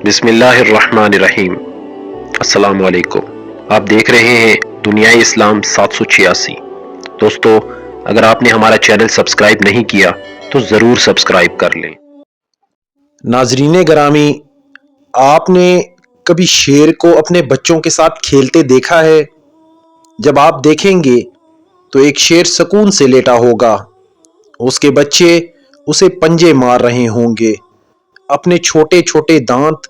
بسم اللہ الرحمن الرحیم۔ السلام علیکم، آپ دیکھ رہے ہیں دنیائے اسلام 786۔ دوستو، اگر آپ نے ہمارا چینل سبسکرائب نہیں کیا تو ضرور سبسکرائب کر لیں۔ ناظرین گرامی، آپ نے کبھی شیر کو اپنے بچوں کے ساتھ کھیلتے دیکھا ہے؟ جب آپ دیکھیں گے تو ایک شیر سکون سے لیٹا ہوگا، اس کے بچے اسے پنجے مار رہے ہوں گے، اپنے چھوٹے چھوٹے دانت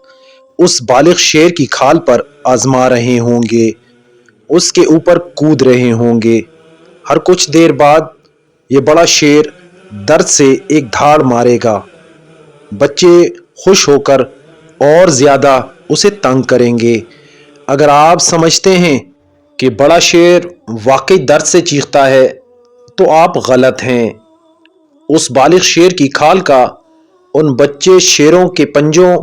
اس بالغ شیر کی کھال پر آزما رہے ہوں گے، اس کے اوپر کود رہے ہوں گے۔ ہر کچھ دیر بعد یہ بڑا شیر درد سے ایک دھاڑ مارے گا، بچے خوش ہو کر اور زیادہ اسے تنگ کریں گے۔ اگر آپ سمجھتے ہیں کہ بڑا شیر واقعی درد سے چیختا ہے تو آپ غلط ہیں۔ اس بالغ شیر کی کھال کا ان بچے شیروں کے پنجوں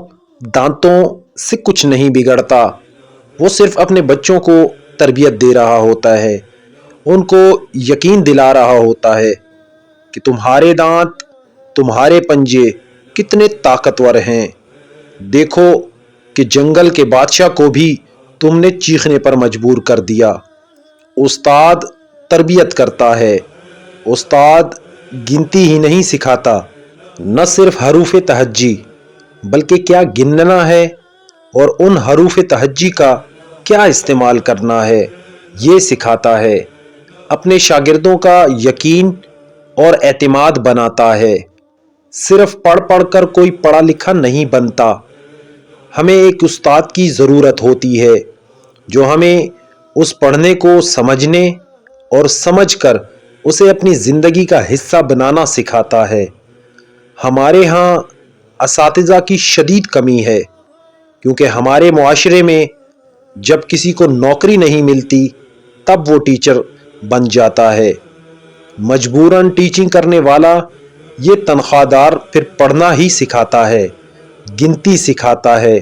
دانتوں سے کچھ نہیں بگڑتا، وہ صرف اپنے بچوں کو تربیت دے رہا ہوتا ہے، ان کو یقین دلا رہا ہوتا ہے کہ تمہارے دانت، تمہارے پنجے کتنے طاقتور ہیں۔ دیکھو کہ جنگل کے بادشاہ کو بھی تم نے چیخنے پر مجبور کر دیا۔ استاد تربیت کرتا ہے، استاد گنتی ہی نہیں سکھاتا، نہ صرف حروف تہجی بلکہ کیا گننا ہے اور ان حروف تہجی کا کیا استعمال کرنا ہے یہ سکھاتا ہے۔ اپنے شاگردوں کا یقین اور اعتماد بناتا ہے۔ صرف پڑھ پڑھ کر کوئی پڑھا لکھا نہیں بنتا، ہمیں ایک استاد کی ضرورت ہوتی ہے جو ہمیں اس پڑھنے کو سمجھنے اور سمجھ کر اسے اپنی زندگی کا حصہ بنانا سکھاتا ہے۔ ہمارے ہاں اساتذہ کی شدید کمی ہے، کیونکہ ہمارے معاشرے میں جب کسی کو نوکری نہیں ملتی تب وہ ٹیچر بن جاتا ہے۔ مجبوراً ٹیچنگ کرنے والا یہ تنخواہ دار پھر پڑھنا ہی سکھاتا ہے، گنتی سکھاتا ہے،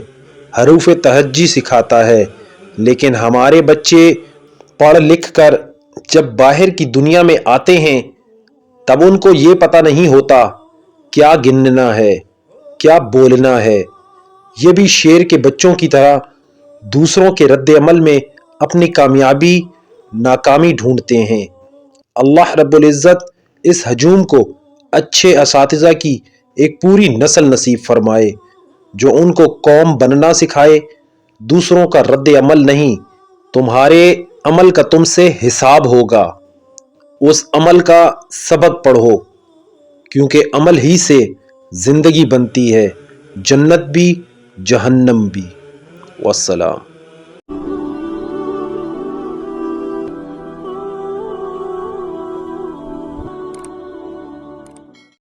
حروف تہجی سکھاتا ہے، لیکن ہمارے بچے پڑھ لکھ کر جب باہر کی دنیا میں آتے ہیں تب ان کو یہ پتہ نہیں ہوتا کیا گننا ہے، کیا بولنا ہے۔ یہ بھی شیر کے بچوں کی طرح دوسروں کے رد عمل میں اپنی کامیابی ناکامی ڈھونڈتے ہیں۔ اللہ رب العزت اس ہجوم کو اچھے اساتذہ کی ایک پوری نسل نصیب فرمائے جو ان کو قوم بننا سکھائے، دوسروں کا رد عمل نہیں۔ تمہارے عمل کا تم سے حساب ہوگا، اس عمل کا سبق پڑھو، کیونکہ عمل ہی سے زندگی بنتی ہے، جنت بھی جہنم بھی۔ والسلام۔